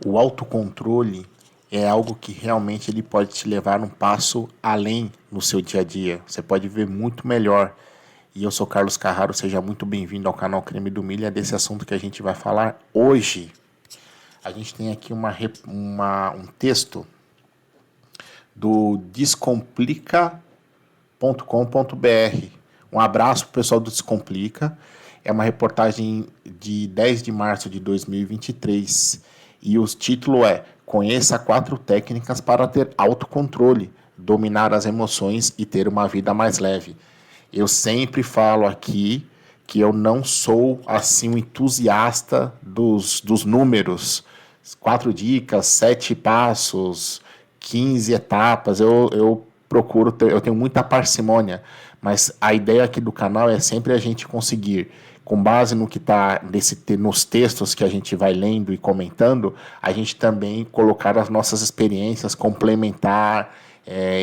O autocontrole é algo que realmente ele pode te levar um passo além no seu dia a dia. Você pode ver muito melhor. E eu sou Carlos Carraro, seja muito bem-vindo ao canal Creme do Milho. É desse assunto que a gente vai falar hoje. A gente tem aqui um texto do descomplica.com.br. Um abraço para o pessoal do Descomplica. É uma reportagem de 10 de março de 2023 e o título é: Conheça 4 técnicas para ter autocontrole, dominar as emoções e ter uma vida mais leve. Eu sempre falo aqui que eu não sou assim um entusiasta dos números. 4 dicas, 7 passos, 15 etapas. Eu procuro eu tenho muita parcimônia, mas a ideia aqui do canal é sempre a gente conseguir, com base no que está nos textos que a gente vai lendo e comentando, a gente também colocar as nossas experiências, complementar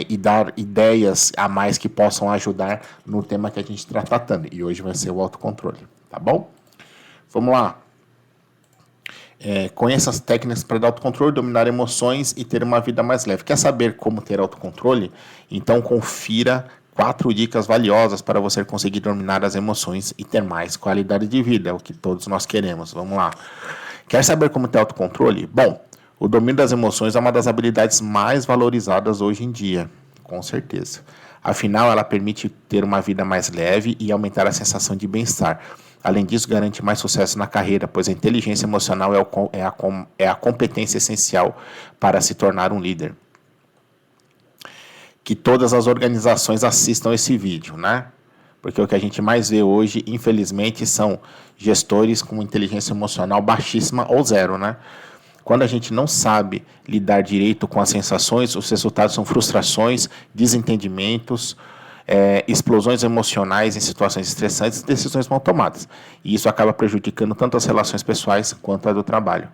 e dar ideias a mais que possam ajudar no tema que a gente está tratando. E hoje vai ser o autocontrole, tá bom? Vamos lá. Conheça as técnicas para dar autocontrole, dominar emoções e ter uma vida mais leve. Quer saber como ter autocontrole? Então confira 4 dicas valiosas para você conseguir dominar as emoções e ter mais qualidade de vida, é o que todos nós queremos. Vamos lá. Quer saber como ter autocontrole? Bom, o domínio das emoções é uma das habilidades mais valorizadas hoje em dia, com certeza. Afinal, ela permite ter uma vida mais leve e aumentar a sensação de bem-estar. Além disso, garante mais sucesso na carreira, pois a inteligência emocional é a competência essencial para se tornar um líder. Que todas as organizações assistam esse vídeo, né? Porque o que a gente mais vê hoje, infelizmente, são gestores com inteligência emocional baixíssima ou zero, né? Quando a gente não sabe lidar direito com as sensações, os resultados são frustrações, desentendimentos, explosões emocionais em situações estressantes e decisões mal tomadas. E isso acaba prejudicando tanto as relações pessoais quanto a do trabalho.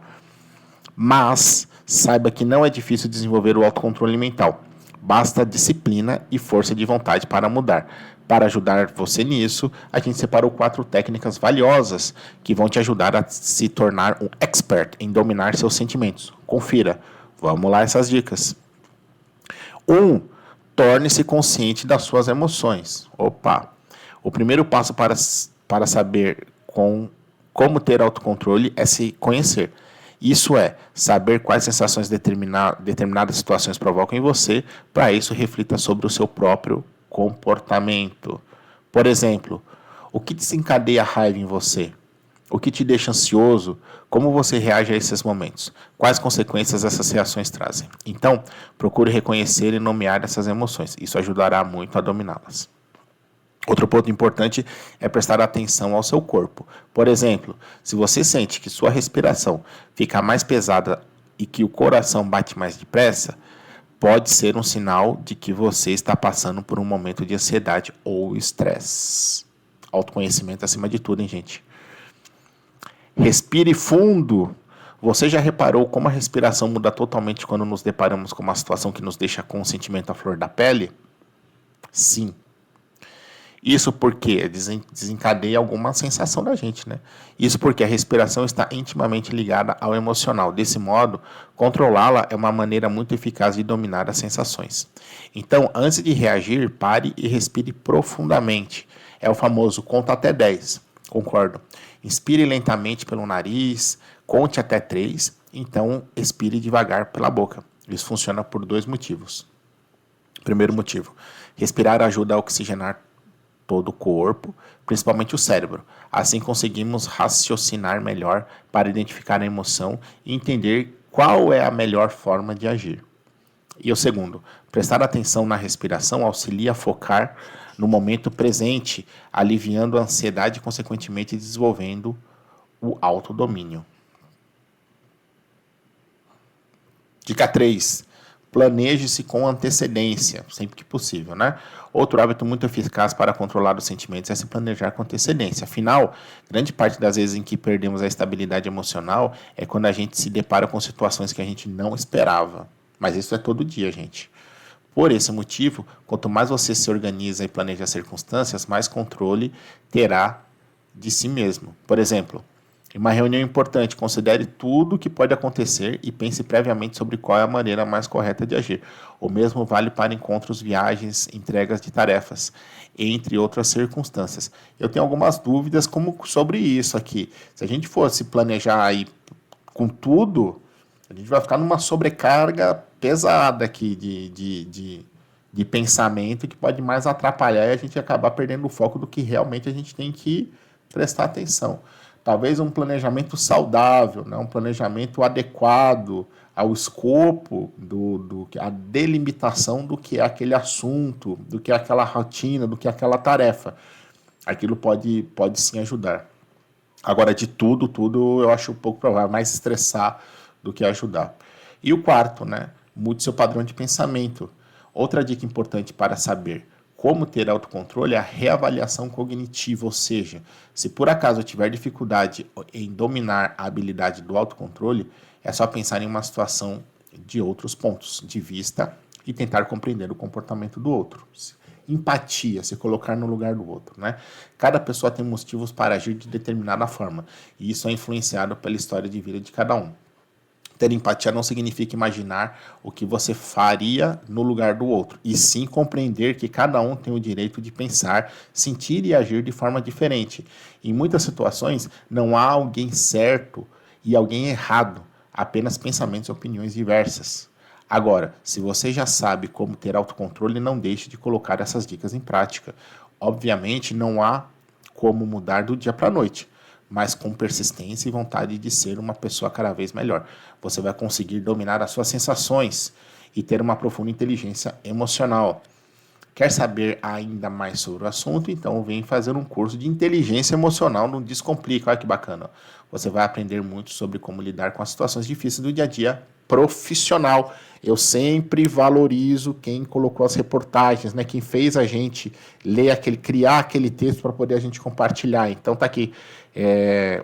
Mas saiba que não é difícil desenvolver o autocontrole mental. Basta disciplina e força de vontade para mudar. Para ajudar você nisso, a gente separou 4 técnicas valiosas que vão te ajudar a se tornar um expert em dominar seus sentimentos. Confira. Vamos lá essas dicas. 1. Torne-se consciente das suas emoções. Opa! O primeiro passo para saber como ter autocontrole é se conhecer. Isso é, saber quais sensações determinadas situações provocam em você, para isso reflita sobre o seu próprio comportamento. Por exemplo, o que desencadeia a raiva em você? O que te deixa ansioso? Como você reage a esses momentos? Quais consequências essas reações trazem? Então, procure reconhecer e nomear essas emoções. Isso ajudará muito a dominá-las. Outro ponto importante é prestar atenção ao seu corpo. Por exemplo, se você sente que sua respiração fica mais pesada e que o coração bate mais depressa, pode ser um sinal de que você está passando por um momento de ansiedade ou estresse. Autoconhecimento acima de tudo, hein, gente? Respire fundo. Você já reparou como a respiração muda totalmente quando nos deparamos com uma situação que nos deixa com um sentimento à flor da pele? Sim. Isso porque desencadeia alguma sensação da gente, né? Isso porque a respiração está intimamente ligada ao emocional. Desse modo, controlá-la é uma maneira muito eficaz de dominar as sensações. Então, antes de reagir, pare e respire profundamente. É o famoso conta até 10. Concordo. Inspire lentamente pelo nariz, conte até 3, então expire devagar pela boca. Isso funciona por 2 motivos. Primeiro motivo, respirar ajuda a oxigenar todo o corpo, principalmente o cérebro. Assim conseguimos raciocinar melhor para identificar a emoção e entender qual é a melhor forma de agir. E o segundo, prestar atenção na respiração auxilia a focar no momento presente, aliviando a ansiedade e, consequentemente, desenvolvendo o autodomínio. Dica 3. Planeje-se com antecedência, sempre que possível, né? Outro hábito muito eficaz para controlar os sentimentos é se planejar com antecedência. Afinal, grande parte das vezes em que perdemos a estabilidade emocional é quando a gente se depara com situações que a gente não esperava. Mas isso é todo dia, gente. Por esse motivo, quanto mais você se organiza e planeja as circunstâncias, mais controle terá de si mesmo. Por exemplo, Em uma reunião importante, considere tudo o que pode acontecer e pense previamente sobre qual é a maneira mais correta de agir. O mesmo vale para encontros, viagens, entregas de tarefas, entre outras circunstâncias. Eu tenho algumas dúvidas sobre isso aqui. Se a gente fosse planejar aí com tudo, a gente vai ficar numa sobrecarga pesada aqui de pensamento que pode mais atrapalhar e a gente acabar perdendo o foco do que realmente a gente tem que prestar atenção. Talvez um planejamento saudável, né? Um planejamento adequado ao escopo, a delimitação do que é aquele assunto, do que é aquela rotina, do que é aquela tarefa. Aquilo pode sim ajudar. Agora, de tudo eu acho um pouco provável, mais estressar do que ajudar. E o quarto, né? Mude seu padrão de pensamento. Outra dica importante para saber como ter autocontrole é a reavaliação cognitiva, ou seja, se por acaso eu tiver dificuldade em dominar a habilidade do autocontrole, é só pensar em uma situação de outros pontos de vista e tentar compreender o comportamento do outro. Empatia, se colocar no lugar do outro, né? Cada pessoa tem motivos para agir de determinada forma, e isso é influenciado pela história de vida de cada um. Ter empatia não significa imaginar o que você faria no lugar do outro, e sim compreender que cada um tem o direito de pensar, sentir e agir de forma diferente. Em muitas situações, não há alguém certo e alguém errado, apenas pensamentos e opiniões diversas. Agora, se você já sabe como ter autocontrole, não deixe de colocar essas dicas em prática. Obviamente, não há como mudar do dia para a noite, mas com persistência e vontade de ser uma pessoa cada vez melhor. Você vai conseguir dominar as suas sensações e ter uma profunda inteligência emocional. Quer saber ainda mais sobre o assunto? Então vem fazer um curso de inteligência emocional no Descomplica. Olha que bacana. Você vai aprender muito sobre como lidar com as situações difíceis do dia a dia profissional. Eu sempre valorizo quem colocou as reportagens, né? Quem fez a gente criar aquele texto para poder a gente compartilhar. Então tá aqui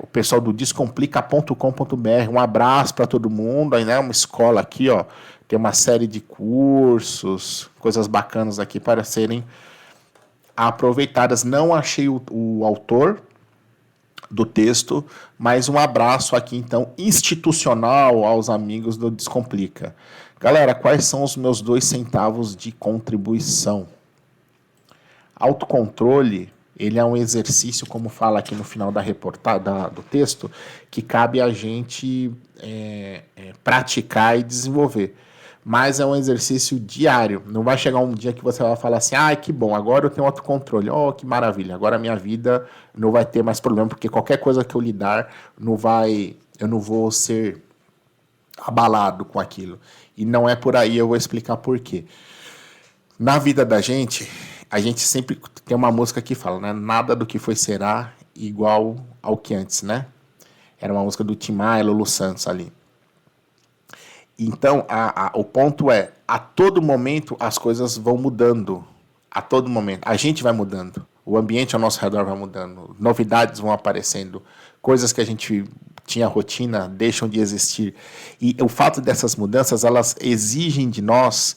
o pessoal do descomplica.com.br. Um abraço para todo mundo. Aí, né? Uma escola aqui, ó. Tem uma série de cursos, coisas bacanas aqui para serem aproveitadas. Não achei o autor do texto, mas um abraço aqui, então, institucional aos amigos do Descomplica. Galera, quais são os meus 2 centavos de contribuição? Autocontrole, ele é um exercício, como fala aqui no final do texto, que cabe a gente praticar e desenvolver. Mas é um exercício diário. Não vai chegar um dia que você vai falar assim, que bom, agora eu tenho autocontrole. Oh, que maravilha, agora a minha vida não vai ter mais problema, porque qualquer coisa que eu lidar, eu não vou ser abalado com aquilo. E não é por aí, eu vou explicar por quê. Na vida da gente, a gente sempre tem uma música que fala, né? Nada do que foi será igual ao que antes, né? Era uma música do Tim Maia, Lulu Santos ali. Então, o ponto é, a todo momento as coisas vão mudando. A todo momento. A gente vai mudando. O ambiente ao nosso redor vai mudando. Novidades vão aparecendo. Coisas que a gente tinha rotina deixam de existir. E o fato dessas mudanças, elas exigem de nós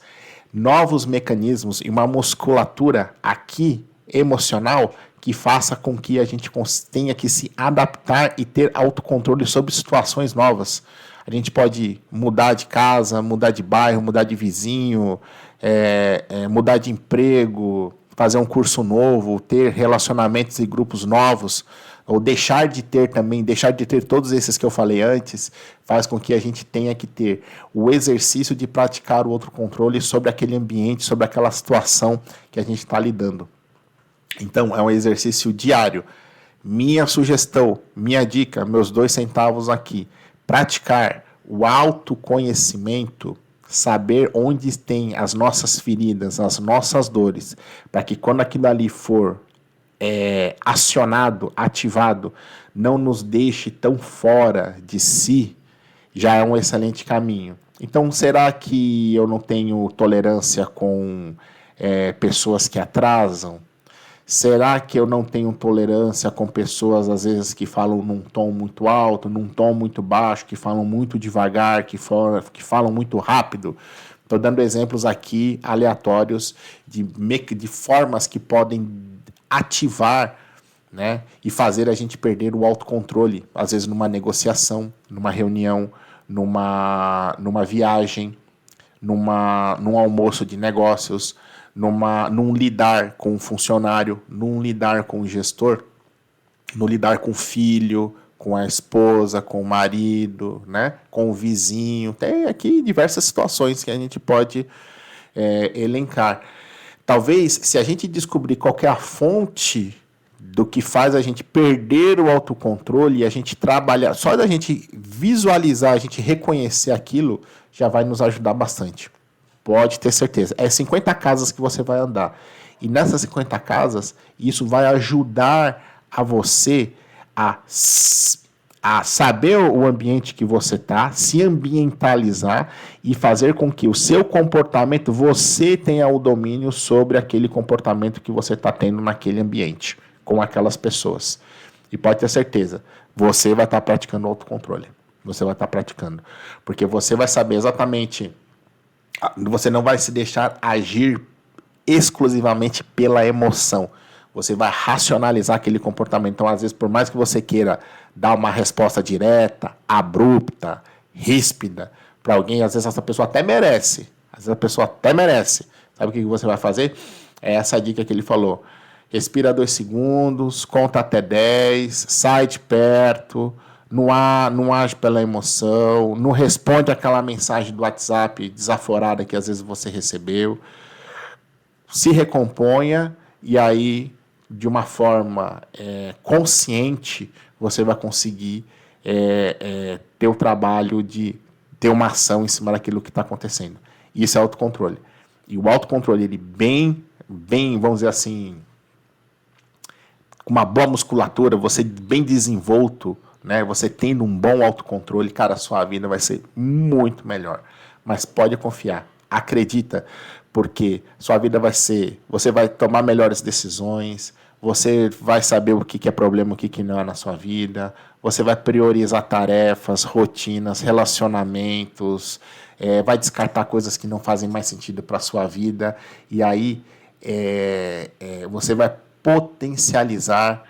novos mecanismos e uma musculatura aqui emocional que faça com que a gente tenha que se adaptar e ter autocontrole sobre situações novas. A gente pode mudar de casa, mudar de bairro, mudar de vizinho, mudar de emprego, fazer um curso novo, ter relacionamentos e grupos novos, ou deixar de ter todos esses que eu falei antes, faz com que a gente tenha que ter o exercício de praticar o autocontrole sobre aquele ambiente, sobre aquela situação que a gente está lidando. Então, é um exercício diário. Minha sugestão, minha dica, meus 2 centavos aqui. Praticar o autoconhecimento, saber onde tem as nossas feridas, as nossas dores, para que quando aquilo ali for acionado, ativado, não nos deixe tão fora de si, já é um excelente caminho. Então, será que eu não tenho tolerância com pessoas que atrasam? Será que eu não tenho tolerância com pessoas, às vezes, que falam num tom muito alto, num tom muito baixo, que falam muito devagar, que falam muito rápido? Estou dando exemplos aqui aleatórios de formas que podem ativar né? E fazer a gente perder o autocontrole, às vezes numa negociação, numa reunião, numa viagem, num almoço de negócios, num lidar com o funcionário, num lidar com o gestor, no lidar com o filho, com a esposa, com o marido, né? Com o vizinho. Tem aqui diversas situações que a gente pode elencar. Talvez, se a gente descobrir qual é a fonte do que faz a gente perder o autocontrole e a gente trabalhar, só da gente visualizar, a gente reconhecer aquilo, já vai nos ajudar bastante. Pode ter certeza. É 50 casas que você vai andar. E nessas 50 casas, isso vai ajudar a você a saber o ambiente que você está, se ambientalizar e fazer com que o seu comportamento, você tenha o domínio sobre aquele comportamento que você está tendo naquele ambiente, com aquelas pessoas. E pode ter certeza, você vai estar praticando autocontrole. Você vai estar praticando. Porque você vai saber exatamente, você não vai se deixar agir exclusivamente pela emoção. Você vai racionalizar aquele comportamento. Então, às vezes, por mais que você queira dar uma resposta direta, abrupta, ríspida para alguém, às vezes essa pessoa até merece. Às vezes a pessoa até merece. Sabe o que você vai fazer? É essa dica que ele falou. Respira 2 segundos, conta até 10, sai de perto, não age pela emoção, não responde aquela mensagem do WhatsApp desaforada que às vezes você recebeu. Se recomponha e aí, de uma forma consciente, você vai conseguir ter o trabalho de ter uma ação em cima daquilo que está acontecendo. Isso é autocontrole. E o autocontrole, ele bem, vamos dizer assim, com uma boa musculatura, você bem desenvolto, né? Você tendo um bom autocontrole, cara, a sua vida vai ser muito melhor. Mas pode confiar, acredita, porque sua vida vai ser, você vai tomar melhores decisões, você vai saber o que é problema, o que não é na sua vida, você vai priorizar tarefas, rotinas, relacionamentos, vai descartar coisas que não fazem mais sentido para a sua vida, e aí você vai potencializar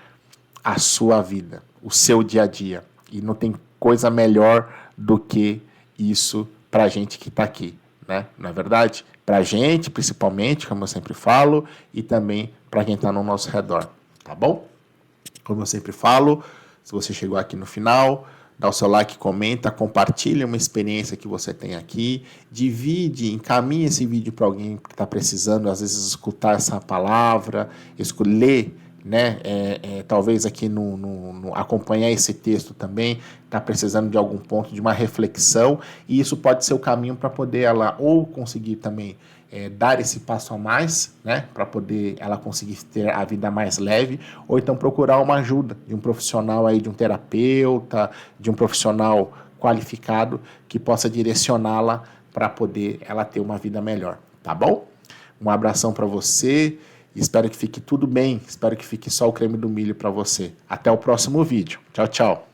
a sua vida, o seu dia a dia. E não tem coisa melhor do que isso para a gente que está aqui, né? Não é verdade? Para a gente, principalmente, como eu sempre falo, e também para quem está no nosso redor, tá bom? Como eu sempre falo, se você chegou aqui no final, dá o seu like, comenta, compartilha uma experiência que você tem aqui, divide, encaminha esse vídeo para alguém que está precisando, às vezes, escutar essa palavra, ler, né? Talvez aqui acompanhar esse texto também, está precisando de algum ponto, de uma reflexão, e isso pode ser o caminho para poder ela ou conseguir também dar esse passo a mais, né, para poder ela conseguir ter a vida mais leve, ou então procurar uma ajuda de um profissional aí, de um terapeuta, de um profissional qualificado que possa direcioná-la para poder ela ter uma vida melhor, tá bom? Um abração para você, espero que fique tudo bem, espero que fique só o creme do milho para você. Até o próximo vídeo. Tchau, tchau.